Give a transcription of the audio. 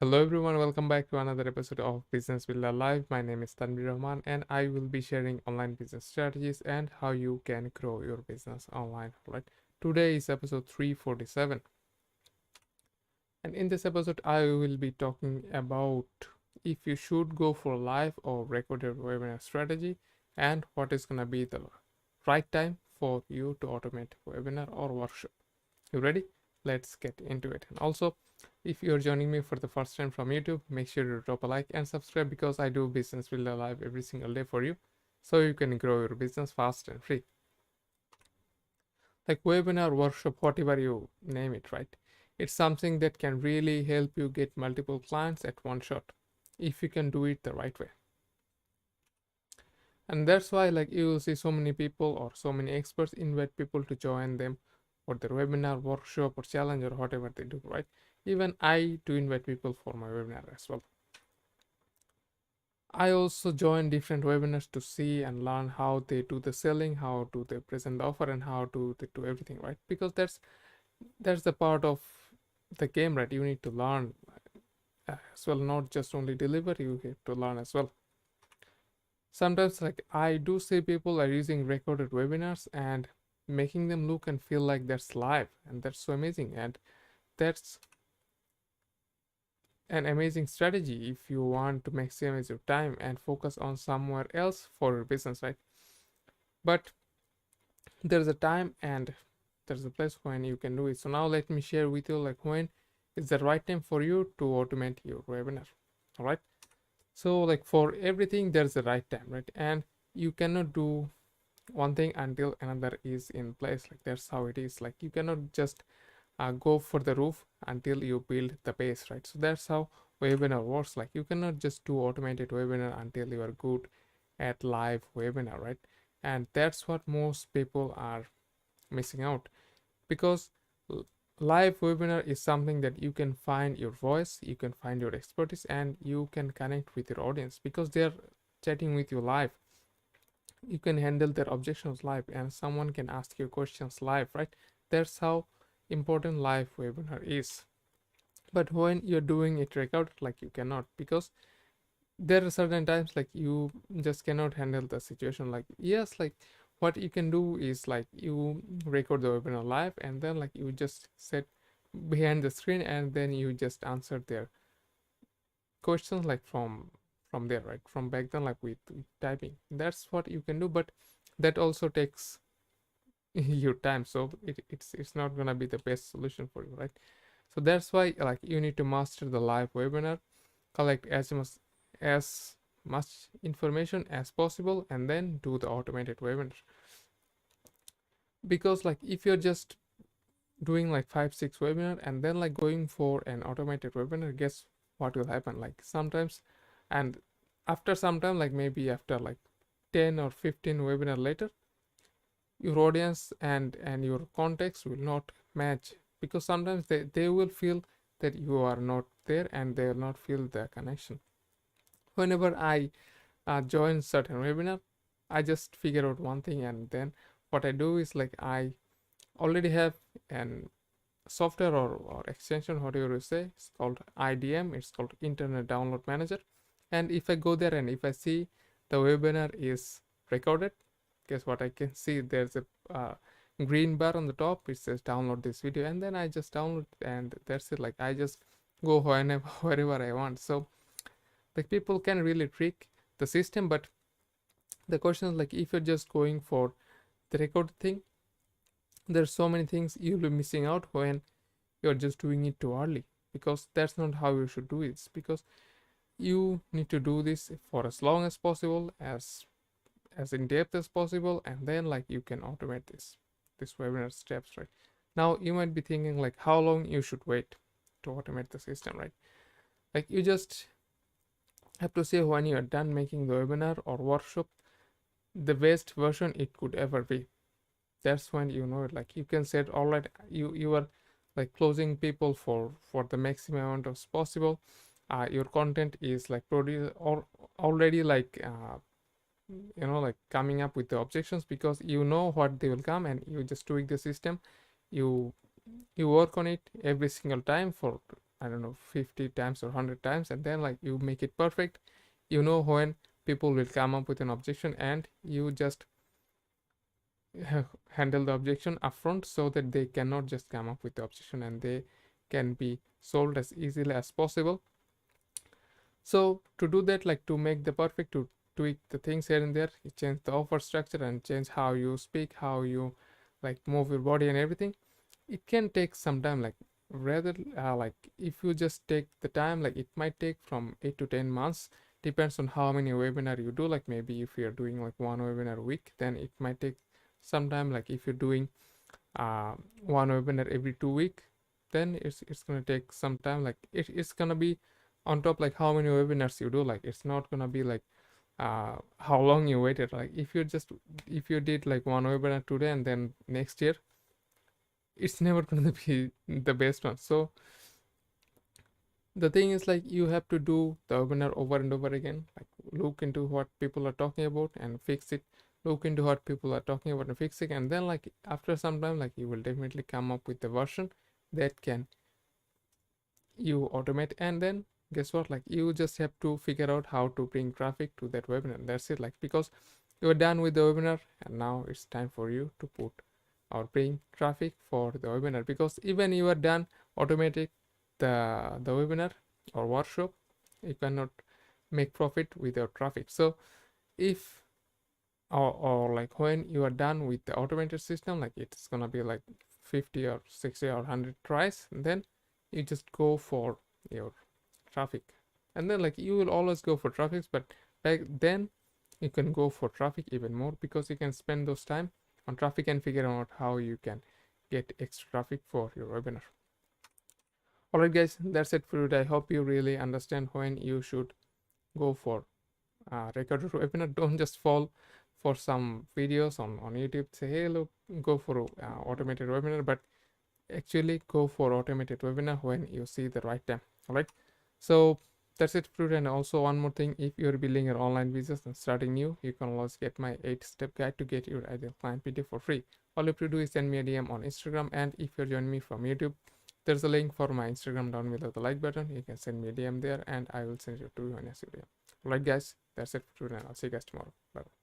Hello everyone, welcome back to another episode of Business Builder Live. My name is Tanvir Rahman and I will be sharing online business strategies and how you can grow your business online. Right. Today is episode 347. And in this episode I will be talking about if you should go for live or recorded webinar strategy and what is gonna be the right time for you to automate webinar or workshop. You ready? Let's get into it. And also, if you're joining me for the first time from YouTube, make sure to drop a like and subscribe because I do Business Builder Live every single day for you so you can grow your business fast and free. Like webinar, workshop, whatever you name it, right? It's something that can really help you get multiple clients at one shot if you can do it the right way. And that's why like you will see so many people or so many experts invite people to join them for their webinar, workshop, or challenge, or whatever they do, right? Even I do invite people for my webinar as well. I also join different webinars to see and learn how they do the selling, how do they present the offer, and how do they do everything, right? Because that's the part of the game, right? You need to learn as well, not just only deliver, you have to learn as well. Sometimes like I do see people are using recorded webinars and making them look and feel like that's live, and that's so amazing, and that's an amazing strategy if you want to maximize your time and focus on somewhere else for your business, right? But there's a time and there's a place when you can do it. So now let me share with you like when is the right time for you to automate your webinar. All right, so like for everything there's a right time, right? And you cannot do one thing until another is in place. Like that's how it is. Like you cannot just go for the roof until you build the base, right? So that's how webinar works. Like you cannot just do automated webinar until you are good at live webinar, right? And that's what most people are missing out, because live webinar is something that you can find your voice, you can find your expertise, and you can connect with your audience because they're chatting with you live. You can handle their objections live and someone can ask you questions live, right? That's how important live webinar is. But when you're doing it recorded, like you cannot, because there are certain times like you just cannot handle the situation. Like yes, like what you can do is like you record the webinar live and then like you just sit behind the screen and then you just answer their questions like from there, right? From back then, like with typing. That's what you can do, but that also takes your time, so it's not gonna be the best solution for you, right? So that's why like you need to master the live webinar, collect as much information as possible, and then do the automated webinar. Because like if you're just doing like 5 6 webinar and then like going for an automated webinar, guess what will happen? Like sometimes, and after some time, like maybe after like 10 or 15 webinar later, your audience and your context will not match, because sometimes they will feel that you are not there and they will not feel the connection. Whenever I join certain webinar, I just figure out one thing, and then what I do is like I already have an software or extension, whatever you say. It's called IDM, it's called Internet Download Manager. And if I go there and if I see the webinar is recorded, guess what I can see? There's a green bar on the top, it says download this video, and then I just download and that's it. Like I just go whenever wherever I want. So like people can really trick the system, but the question is like if you're just going for the record thing, there's so many things you'll be missing out when you're just doing it too early, because that's not how you should do it. Because you need to do this for as long as possible, as in depth as possible, and then like you can automate this webinar steps, right? Now you might be thinking like how long you should wait to automate the system, right? Like you just have to say when you are done making the webinar or workshop the best version it could ever be. That's when you know it. Like you can set all right, you are like closing people for the maximum amount as possible. Your content is like produced or already like like coming up with the objections, because you know what they will come and you just tweak the system. You work on it every single time for I don't know, 50 times or 100 times, and then like you make it perfect. You know when people will come up with an objection, and you just handle the objection upfront so that they cannot just come up with the objection, and they can be solved as easily as possible. So to do that, like to make the perfect, to tweak the things here and there, you change the offer structure and change how you speak, how you like move your body and everything. It can take some time, like rather like if you just take the time, like it might take from 8 to 10 months, depends on how many webinar you do. Like maybe if you're doing like one webinar a week, then it might take some time. Like if you're doing one webinar every 2 week, then it's gonna take some time. Like it's gonna be on top like how many webinars you do. Like it's not gonna be like how long you waited. Like if you did like one webinar today and then next year, it's never gonna be the best one. So the thing is, like you have to do the webinar over and over again. Like look into what people are talking about and fix it, look into what people are talking about and fix it, and then like after some time, like you will definitely come up with a version that can you automate. And then guess what, like you just have to figure out how to bring traffic to that webinar. That's it. Like because you're done with the webinar, and now it's time for you to put or bring traffic for the webinar. Because even you are done automating the webinar or workshop, you cannot make profit without traffic. So if or like when you are done with the automated system, like it's gonna be like 50 or 60 or 100 tries, and then you just go for your traffic. And then like you will always go for traffic, but back then you can go for traffic even more, because you can spend those time on traffic and figure out how you can get extra traffic for your webinar. Alright guys, that's it for today. I hope you really understand when you should go for recorded webinar. Don't just fall for some videos on YouTube, say hey look, go for automated webinar, but actually go for automated webinar when you see the right time. All right, so that's it for today. And also one more thing, if you're building your online business and starting new, you can always get my 8-step guide to get your ideal client PDF for free. All you have to do is send me a DM on Instagram, and if you're joining me from YouTube, there's a link for my Instagram down below the like button. You can send me a DM there, and I will send it to you in a video. Alright guys, that's it for today. I'll see you guys tomorrow. Bye.